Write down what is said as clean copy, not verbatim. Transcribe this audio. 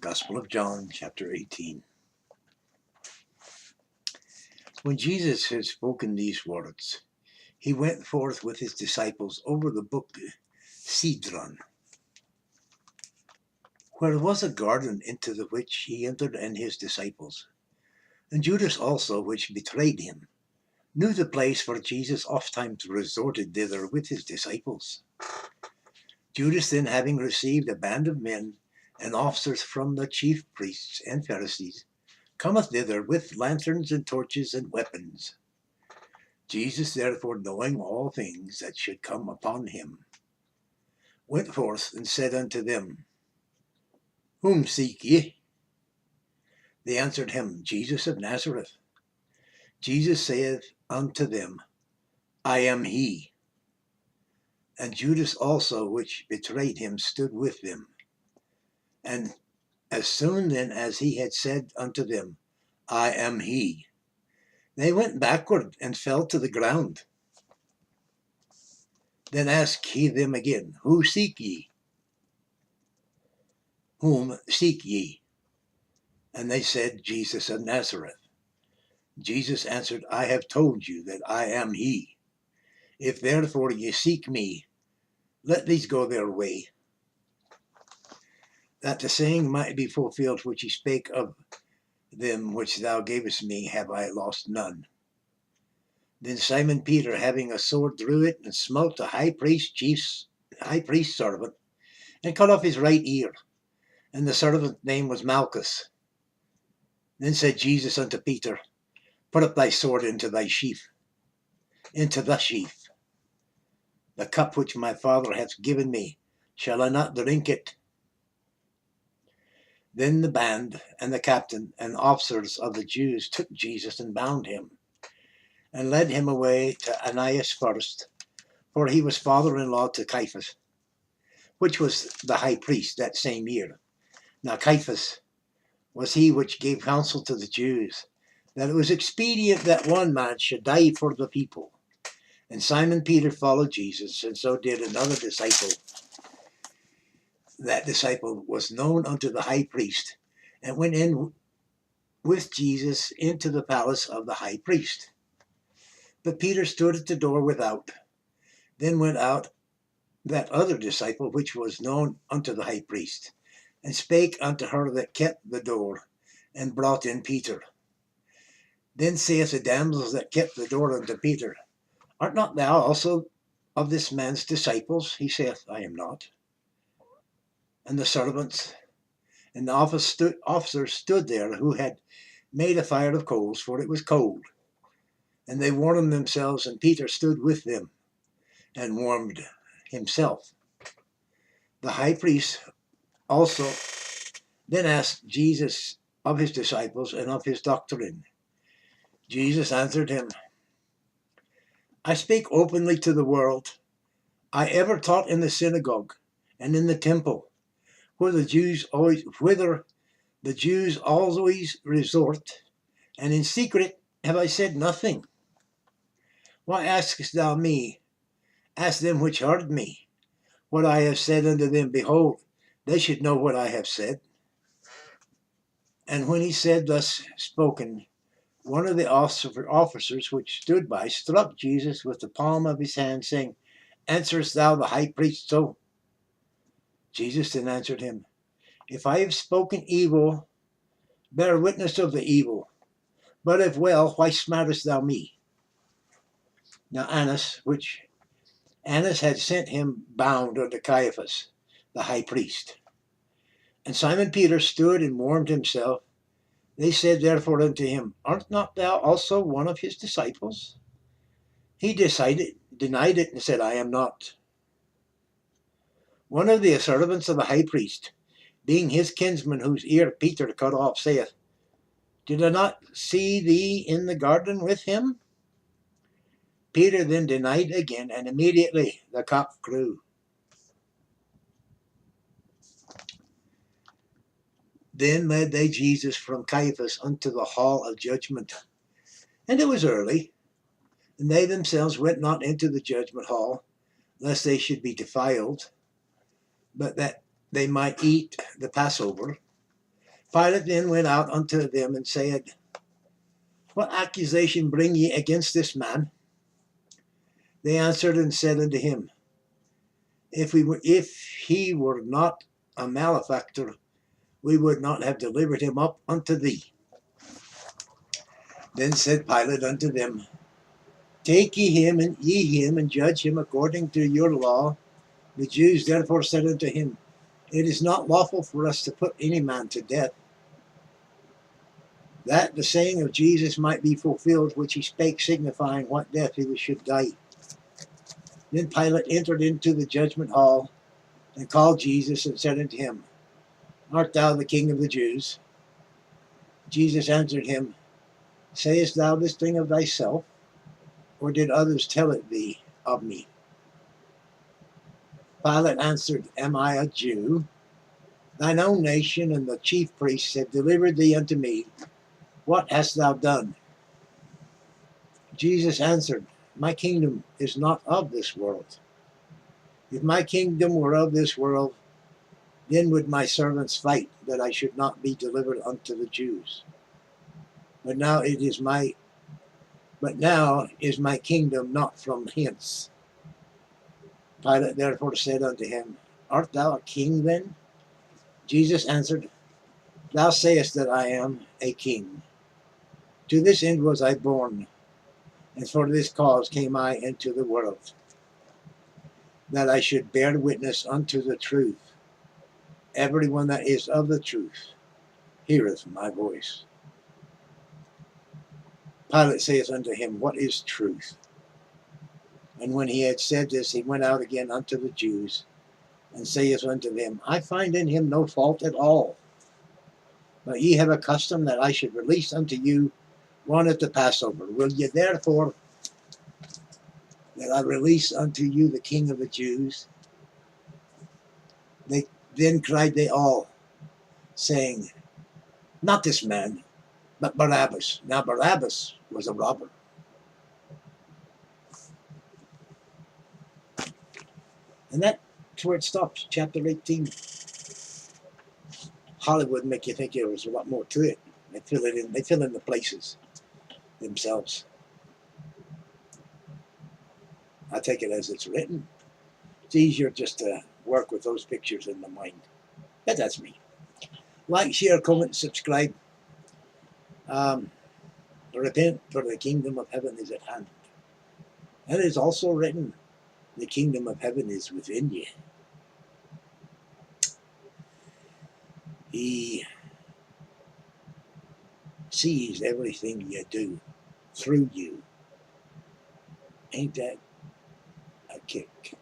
Gospel of John, chapter 18. When Jesus had spoken these words, he went forth with his disciples over the brook Cedron, where was a garden, into the which he entered and his disciples. And Judas also, which betrayed him, knew the place, for Jesus ofttimes resorted thither with his disciples. Judas then, having received a band of men and officers from the chief priests and Pharisees, cometh thither with lanterns and torches and weapons. Jesus therefore, knowing all things that should come upon him, went forth and said unto them, Whom seek ye? They answered him, Jesus of Nazareth. Jesus saith unto them, I am he. And Judas also, which betrayed him, stood with them. And as soon then as he had said unto them, I am he, they went backward and fell to the ground. Then asked he them again, Who seek ye? Whom seek ye? And they said, Jesus of Nazareth. Jesus answered, I have told you that I am he. If therefore ye seek me, let these go their way, that the saying might be fulfilled which he spake of them which thou gavest me, have I lost none. Then Simon Peter, having a sword, drew it and smote the high priest's servant, and cut off his right ear. And the servant's name was Malchus. Then said Jesus unto Peter, Put up thy sword into the sheath. The cup which my Father hath given me, shall I not drink it? Then the band and the captain and officers of the Jews took Jesus and bound him, and led him away to Ananias first, for he was father-in-law to Caiaphas, which was the high priest that same year. Now Caiaphas was he which gave counsel to the Jews, that it was expedient that one man should die for the people. And Simon Peter followed Jesus, and so did another disciple. That disciple was known unto the high priest, and went in with Jesus into the palace of the high priest. But Peter stood at the door without. Then went out that other disciple, which was known unto the high priest, and spake unto her that kept the door, and brought in Peter. Then saith the damsel that kept the door unto Peter, Art not thou also of this man's disciples? He saith, I am not. And the servants and the officers stood there, who had made a fire of coals, for it was cold. And they warmed themselves, and Peter stood with them, and warmed himself. The high priest also then asked Jesus of his disciples and of his doctrine. Jesus answered him, I spake openly to the world. I ever taught in the synagogue and in the temple, whither the Jews always resort, and in secret have I said nothing. Why askest thou me? Ask them which heard me. What I have said unto them, behold, they should know what I have said. And when he said thus spoken, one of the officers which stood by struck Jesus with the palm of his hand, saying, Answerest thou the high priest so? Jesus then answered him, If I have spoken evil, bear witness of the evil. But if well, why smartest thou me? Now Annas had sent him bound unto Caiaphas, the high priest. And Simon Peter stood and warmed himself. They said therefore unto him, Art not thou also one of his disciples? He denied it and said, I am not. One of the servants of the high priest, being his kinsman, whose ear Peter cut off, saith, Did I not see thee in the garden with him? Peter then denied again, and immediately the cock crew. Then led they Jesus from Caiaphas unto the hall of judgment. And it was early, and they themselves went not into the judgment hall, lest they should be defiled, but that they might eat the Passover. Pilate then went out unto them and said, What accusation bring ye against this man? They answered and said unto him, If he were not a malefactor, we would not have delivered him up unto thee. Then said Pilate unto them, Take ye him and judge him according to your law. The Jews therefore said unto him, It is not lawful for us to put any man to death, that the saying of Jesus might be fulfilled, which he spake, signifying what death he should die. Then Pilate entered into the judgment hall, and called Jesus, and said unto him, Art thou the King of the Jews? Jesus answered him, Sayest thou this thing of thyself, or did others tell it thee of me? Pilate answered, Am I a Jew? Thine own nation and the chief priests have delivered thee unto me. What hast thou done? Jesus answered, My kingdom is not of this world. If my kingdom were of this world, then would my servants fight, that I should not be delivered unto the Jews. But now is my kingdom not from hence. Pilate therefore said unto him, Art thou a king then? Jesus answered, Thou sayest that I am a king. To this end was I born, and for this cause came I into the world, that I should bear witness unto the truth. Everyone that is of the truth heareth my voice. Pilate saith unto him, What is truth? And when he had said this, he went out again unto the Jews, and saith unto them, I find in him no fault at all. But ye have a custom that I should release unto you one at the Passover. Will ye therefore that I release unto you the King of the Jews? Then cried they all, saying, Not this man, but Barabbas. Now Barabbas was a robber. And that's where it stops, chapter 18. Hollywood make you think there was a lot more to it. They fill in the places themselves. I take it as it's written. It's easier just to work with those pictures in the mind. But that's me. Like, share, comment, subscribe. Repent, for the kingdom of heaven is at hand. And it is also written, the kingdom of heaven is within you. He sees everything you do through you. Ain't that a kick?